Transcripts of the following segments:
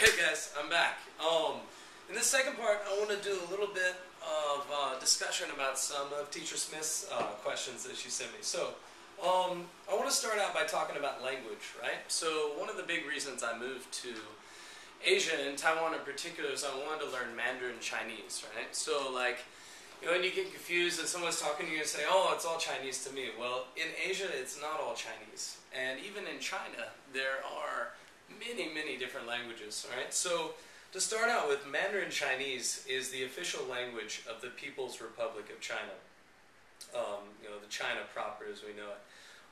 Hey guys, I'm back. In this second part, I want to do a little bit of discussion about some of Teacher Smith's questions that she sent me. So, I want to start out by talking about language, right? So, one of the big reasons I moved to Asia, and Taiwan in particular, is I wanted to learn Mandarin Chinese, right? So, like, you know, when you get confused and someone's talking to you and say, oh, it's all Chinese to me. Well, in Asia, it's not all Chinese. And even in China, there are many different languages, right? So, to start out with, Mandarin Chinese is the official language of the People's Republic of China. You know, the China proper as we know it.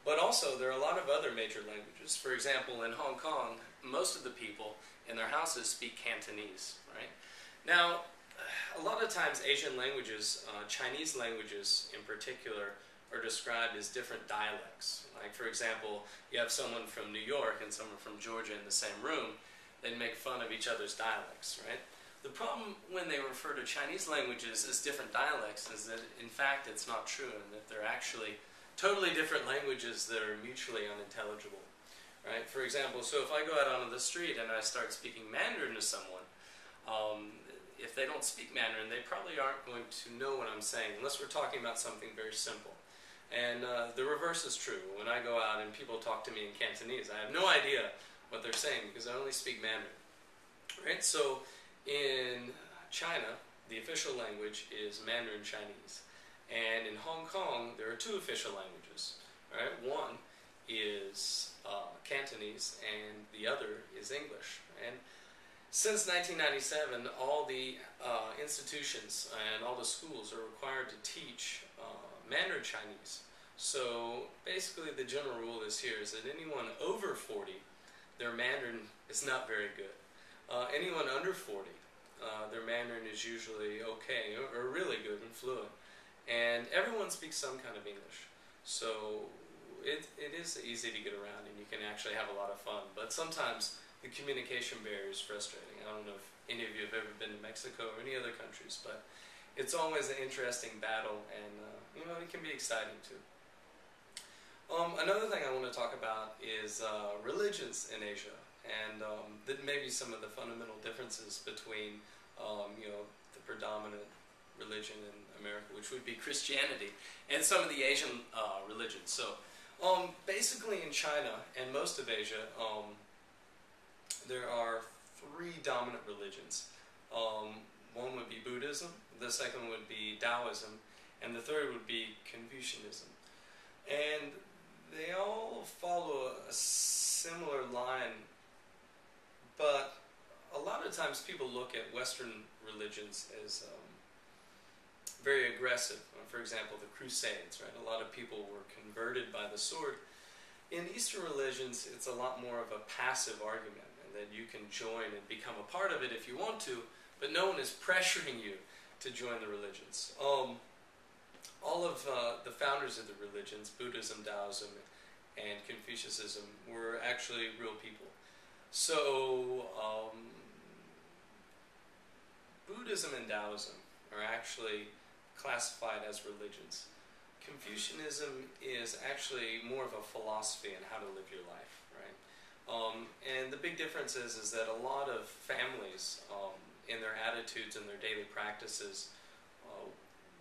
But also, there are a lot of other major languages. For example, in Hong Kong, most of the people in their houses speak Cantonese, right? Now, a lot of times Asian languages, Chinese languages in particular, are described as different dialects. Like, for example, you have someone from New York and someone from Georgia in the same room, they'd make fun of each other's dialects, right? The problem when they refer to Chinese languages as different dialects is that, in fact, it's not true, and that they're actually totally different languages that are mutually unintelligible, right? For example, so if I go out onto the street and I start speaking Mandarin to someone, if they don't speak Mandarin, they probably aren't going to know what I'm saying, unless we're talking about something very simple. And the reverse is true. When I go out and people talk to me in Cantonese, I have no idea what they're saying because I only speak Mandarin. Right? So in China, the official language is Mandarin Chinese. And in Hong Kong, there are two official languages. Right? One is Cantonese and the other is English. And since 1997, all the institutions and all the schools are required to teach Mandarin Chinese. So basically the general rule is that anyone over 40, their Mandarin is not very good. Anyone under 40, their Mandarin is usually okay or really good and fluent. And everyone speaks some kind of English. So it is easy to get around and you can actually have a lot of fun. But sometimes the communication barrier is frustrating. I don't know if any of you have ever been to Mexico or any other countries, but it's always an interesting battle, and you know, it can be exciting too. Another thing I want to talk about is religions in Asia, and maybe some of the fundamental differences between you know, the predominant religion in America, which would be Christianity, and some of the Asian religions. So basically in China and most of Asia, there are three dominant religions. One would be Buddhism, the second would be Taoism, and the third would be Confucianism. And they all follow a similar line, but a lot of times people look at Western religions as very aggressive. For example, the Crusades, right? A lot of people were converted by the sword. In Eastern religions, it's a lot more of a passive argument, and that you can join and become a part of it if you want to, but no one is pressuring you to join the religions. All of the founders of the religions, Buddhism, Taoism, and Confucianism, were actually real people. So Buddhism and Taoism are actually classified as religions. Confucianism is actually more of a philosophy on how to live your life, right? And the big difference is that a lot of families, in their attitudes and their daily practices,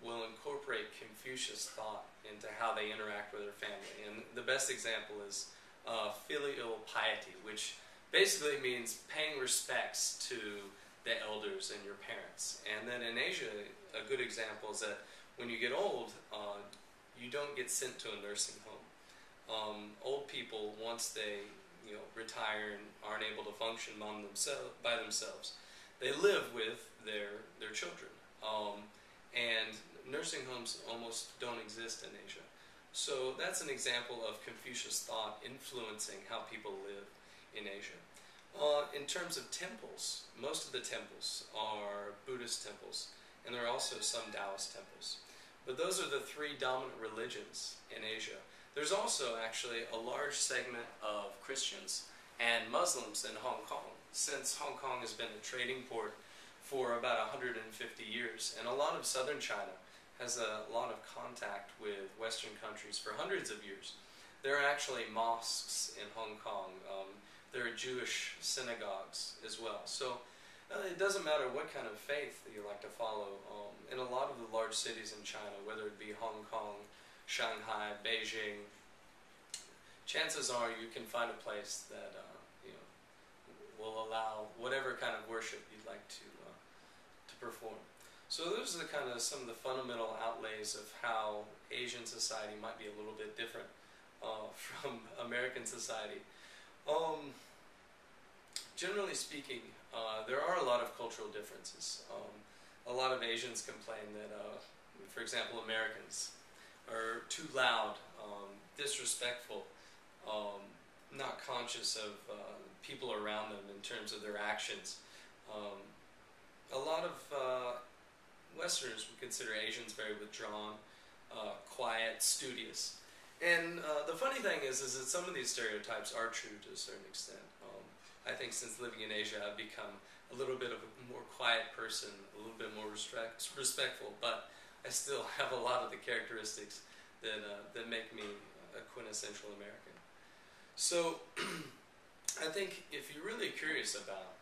will incorporate Confucius thought into how they interact with their family. And the best example is filial piety, which basically means paying respects to the elders and your parents. And then in Asia, a good example is that when you get old, you don't get sent to a nursing home. Old people, once they retire and aren't able to function by themselves, they live with their children. And nursing homes almost don't exist in Asia. So that's an example of Confucius thought influencing how people live in Asia. In terms of temples, most of the temples are Buddhist temples, and there are also some Taoist temples. But those are the three dominant religions in Asia. There's also actually a large segment of Christians and Muslims in Hong Kong, since Hong Kong has been a trading port for about 150 years, and a lot of southern China has a lot of contact with Western countries for hundreds of years. There are actually mosques in Hong Kong. there are Jewish synagogues as well. So it doesn't matter what kind of faith that you like to follow. In a lot of the large cities in China, whether it be Hong Kong, Shanghai, Beijing, chances are you can find a place that will allow whatever kind of worship you'd like to perform. So those are some of the fundamental outlays of how Asian society might be a little bit different from American society. Generally speaking, there are a lot of cultural differences. A lot of Asians complain that, for example, Americans are too loud, disrespectful, not conscious of people around them in terms of their actions. A lot of Westerners would consider Asians very withdrawn, quiet, studious. And the funny thing is that some of these stereotypes are true to a certain extent. I think since living in Asia, I've become a little bit of a more quiet person, a little bit more respectful, but I still have a lot of the characteristics that make me a quintessential American. So I think if you're really curious about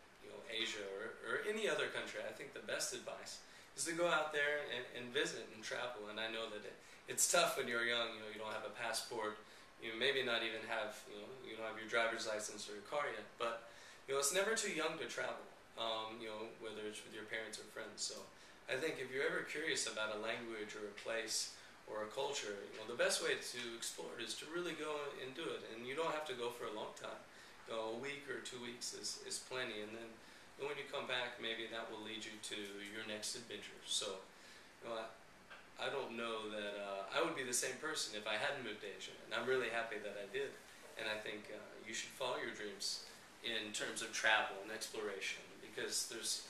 Asia or any other country, I think the best advice is to go out there and visit and travel. And I know that it's tough when you're young. You don't have a passport. You maybe not even have you don't have your driver's license or your car yet. But it's never too young to travel. Whether it's with your parents or friends. So I think if you're ever curious about a language or a place or a culture, the best way to explore it is to really go and do it. And you don't have to go for a long time. A week or 2 weeks is plenty. And then when you come back, maybe that will lead you to your next adventure. So I don't know that I would be the same person if I hadn't moved to Asia. And I'm really happy that I did. And I think you should follow your dreams in terms of travel and exploration, because there's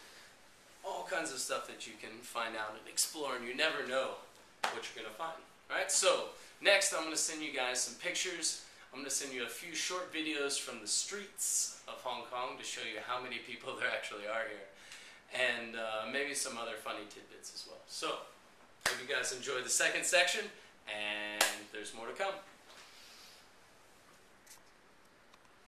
all kinds of stuff that you can find out and explore, and you never know what you're going to find. Alright, so next I'm going to send you guys some pictures. I'm going to send you a few short videos from the streets of Hong Kong to show you how many people there actually are here, and maybe some other funny tidbits as well. So, hope you guys enjoyed the second section, and there's more to come.